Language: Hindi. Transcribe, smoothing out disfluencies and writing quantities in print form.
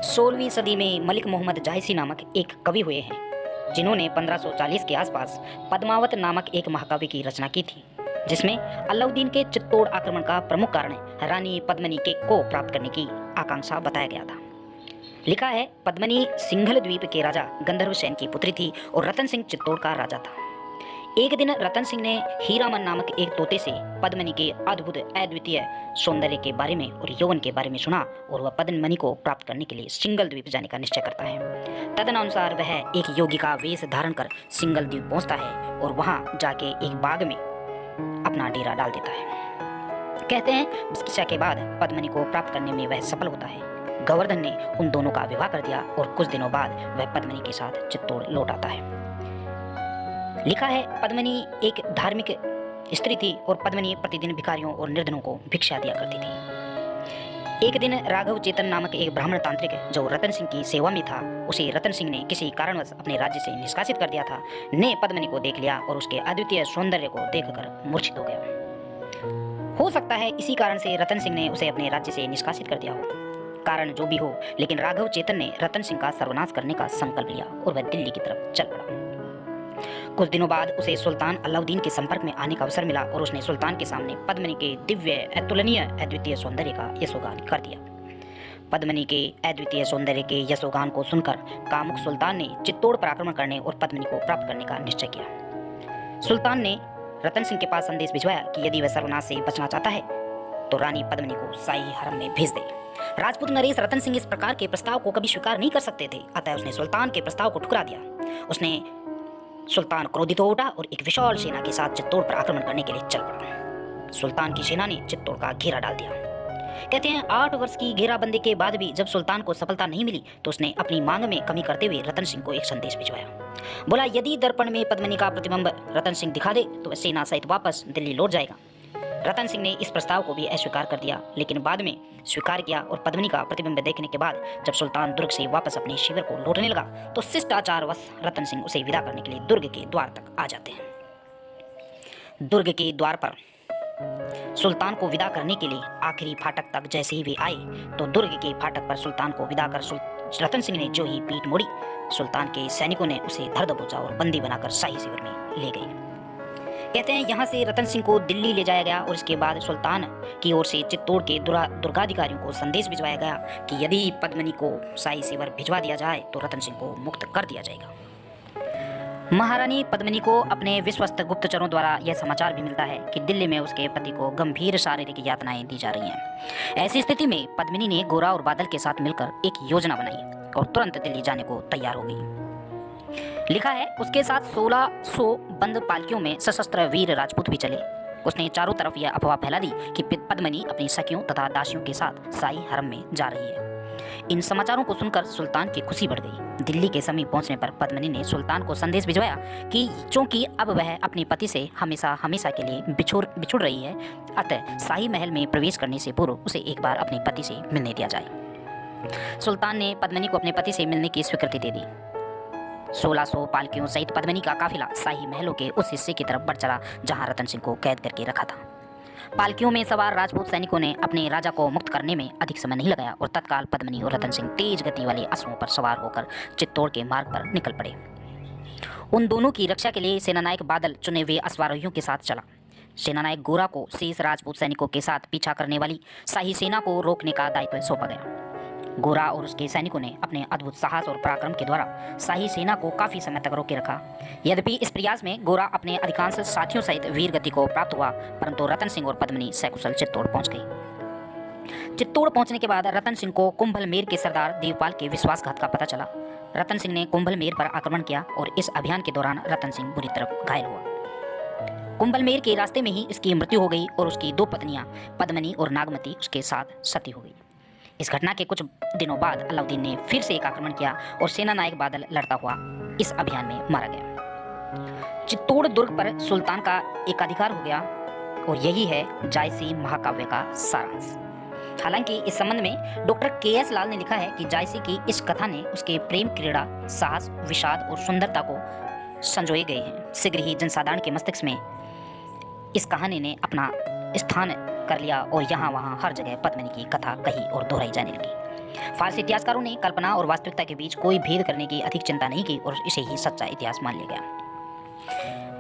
16वीं सदी में मलिक मोहम्मद जायसी नामक एक कवि हुए हैं, जिन्होंने 1540 के आसपास पद्मावत नामक एक महाकाव्य की रचना की थी, जिसमें अलाउद्दीन के चित्तौड़ आक्रमण का प्रमुख कारण रानी पद्मिनी को प्राप्त करने की आकांक्षा बताया गया था। लिखा है, पद्मिनी सिंघल द्वीप के राजा गंधर्व सेन की पुत्री थी और रतन सिंह चित्तौड़ का राजा था। एक दिन रतन सिंह ने हीरामन नामक एक तोते से पद्मिनी के अद्भुत अद्वितीय सौंदर्य के बारे में और यौवन के बारे में सुना और वह पद्मिनी को प्राप्त करने के लिए सिंघल द्वीप जाने का निश्चय करता है। तदनुसार वह एक योगी का वेश धारण कर सिंघल द्वीप पहुंचता है और वहां जाके एक बाग में अपना डेरा डाल देता है। कहते हैं, चिकित्सा के बाद पद्मिनी को प्राप्त करने में वह सफल होता है। गोवर्धन ने उन दोनों का विवाह कर दिया और कुछ दिनों बाद वह पद्मिनी के साथ चित्तौड़ लौट आता है। लिखा है, पद्मिनी एक धार्मिक स्त्री थी और पद्मिनी प्रतिदिन भिखारियों और निर्धनों को भिक्षा दिया करती थी। एक दिन राघव चेतन नामक एक ब्राह्मण तांत्रिक जो रतन सिंह की सेवा में था, उसे रतन सिंह ने किसी कारणवश अपने राज्य से निष्कासित कर दिया था, ने पद्मिनी को देख लिया और उसके अद्वितीय सौंदर्य को देखकर मूर्छित हो गया। हो सकता है इसी कारण से रतन सिंह ने उसे अपने राज्य से निष्कासित कर दिया हो। कारण जो भी हो, लेकिन राघव चेतन ने रतन सिंह का सर्वनाश करने का संकल्प लिया और वह दिल्ली की तरफ चल पड़ा। कुछ दिनों बाद उसे सुल्तान अलाउद्दीन के संपर्क में आने का अवसर मिला और उसने सुल्तान के सामने पद्मिनी के दिव्य अतुलनीय अद्वितीय सौंदर्य का यशोगान कर दिया। पद्मिनी के अद्वितीय सौंदर्य के यशोगान को सुनकर कामुक सुल्तान ने चित्तौड़ पर आक्रमण करने और पद्मिनी को प्राप्त करने का निश्चय किया। सुल्तान ने रतन सिंह के पास संदेश भिजवाया कि यदि वह सर्वनाश से बचना चाहता है तो रानी पद्मिनी को शाही हरम में भेज दे। राजपूत नरेश रतन सिंह इस प्रकार के प्रस्ताव को कभी स्वीकार नहीं कर सकते थे, अतः उसने सुल्तान के प्रस्ताव को ठुकरा दिया। उसने सुल्तान क्रोधित हो उठा और एक विशाल सेना के साथ चित्तौड़ पर आक्रमण करने के लिए चल पड़ा। सुल्तान की सेना ने चित्तौड़ का घेरा डाल दिया। कहते हैं, 8 वर्ष की घेराबंदी के बाद भी जब सुल्तान को सफलता नहीं मिली तो उसने अपनी मांग में कमी करते हुए रतन सिंह को एक संदेश भिजवाया। बोला, यदि दर्पण में पद्मिनी का प्रतिबिंब रतन सिंह दिखा दे तो वह सेना सहित वापस दिल्ली लौट जाएगा। रतन सिंह ने इस प्रस्ताव को भी अस्वीकार कर दिया, लेकिन बाद में स्वीकार किया और पद्मिनी का प्रतिबिंब देखने के बाद जब सुल्तान दुर्ग से वापस अपने शिविर को लौटने लगा तो शिष्टाचारवश रतन सिंह उसे विदा करने के लिए दुर्ग के द्वार तक आ जाते हैं। दुर्ग के द्वार पर सुल्तान को विदा करने के लिए आखिरी फाटक तक जैसे ही वे आए तो दुर्ग के फाटक पर सुल्तान को विदा कर रतन सिंह ने जो ही पीठ मोड़ी, सुल्तान के सैनिकों ने उसे धर दबोचा और बंदी बनाकर शाही शिविर में ले गए। कहते हैं, यहाँ से रतन सिंह को दिल्ली ले जाया गया और इसके बाद सुल्तान की ओर से चित्तौड़ के दुर्गाधिकारियों को संदेश भिजवाया गया कि यदि पद्मिनी को शाही शिविर भिजवा दिया जाए तो रतन सिंह को मुक्त कर दिया जाएगा। महारानी पद्मिनी को अपने विश्वस्त गुप्तचरों द्वारा यह समाचार भी मिलता है कि दिल्ली में उसके पति को गंभीर शारीरिक यातनाएं दी जा रही हैं। ऐसी स्थिति में पद्मिनी ने गोरा और बादल के साथ मिलकर एक योजना बनाई और तुरंत दिल्ली जाने को तैयार हो गई। लिखा है, उसके साथ 1600 बंद पालकियों में सशस्त्र वीर राजपूत भी चले। उसने चारों तरफ यह अफवाह फैला दी कि पद्मिनी अपनी सखियों तथा दासियों के साथ शाही हरम में जा रही है। इन समाचारों को सुनकर सुल्तान की खुशी बढ़ गई। दिल्ली के समीप पहुंचने पर पद्मिनी ने सुल्तान को संदेश भिजवाया कि चूंकि अब वह अपने पति से हमेशा के लिए बिछुड़ रही है, अतः शाही महल में प्रवेश करने से पूर्व उसे एक बार अपने पति से मिलने दिया जाए। सुल्तान ने पद्मिनी को अपने पति से मिलने की स्वीकृति दे दी। 1600 पालकियों सहित पद्मिनी का काफिला शाही महलों के उस हिस्से की तरफ बढ़ चला जहां रतन सिंह को कैद करके रखा था। पालकियों में सवार राजपूत सैनिकों ने अपने राजा को मुक्त करने में अधिक समय नहीं लगाया और तत्काल पद्मिनी और रतन सिंह तेज गति वाले अश्वों पर सवार होकर चित्तौड़ के मार्ग पर निकल पड़े। उन दोनों की रक्षा के लिए सेनानायक बादल चुने हुए अश्वारोहियों के साथ चला। सेनानायक गोरा को शेष राजपूत सैनिकों के साथ पीछा करने वाली शाही सेना को रोकने का दायित्व सौंपा गया। गोरा और उसके सैनिकों ने अपने अद्भुत साहस और पराक्रम के द्वारा शाही सेना को काफी समय तक रोके रखा। यद्यपि इस प्रयास में गोरा अपने अधिकांश साथियों सहित वीर गति को प्राप्त हुआ, परंतु रतन सिंह और पद्मिनी सकुशल चित्तौड़ पहुंच गई। चित्तौड़ पहुंचने के बाद रतन सिंह को कुंभलमेर के सरदार देवपाल के विश्वासघात का पता चला। रतन सिंह ने कुंभलमेर पर आक्रमण किया और इस अभियान के दौरान रतन सिंह बुरी तरह घायल हुआ। कुंभलमेर के रास्ते में ही उसकी मृत्यु हो गई और उसकी 2 पत्नियां पद्मिनी और नागमती उसके साथ सती हो गई। इस घटना के कुछ दिनों बाद अलाउद्दीन ने फिर से एक आक्रमण किया और सेना नायक बादल लड़ता हुआ इस अभियान में मारा गया। चित्तौड़ दुर्ग पर सुल्तान का एकाधिकार हो गया और यही है जायसी महाकाव्य का सारांश। हालांकि इस संबंध में डॉक्टर के.एस. लाल ने लिखा है कि जायसी की इस कथा ने उसके प्रेम, क्रीड़ा, साहस, विषाद और सुंदरता को संजोए गए हैं। शीघ्र ही जनसाधारण के मस्तिष्क में इस कहानी ने अपना स्थान कर लिया और यहाँ वहाँ हर जगह पद्मिनी की कथा कही और दोहराई जाने लगी। फारसी इतिहासकारों ने कल्पना और वास्तविकता के बीच कोई भेद करने की अधिक चिंता नहीं की और इसे ही सच्चा इतिहास मान लिया गया।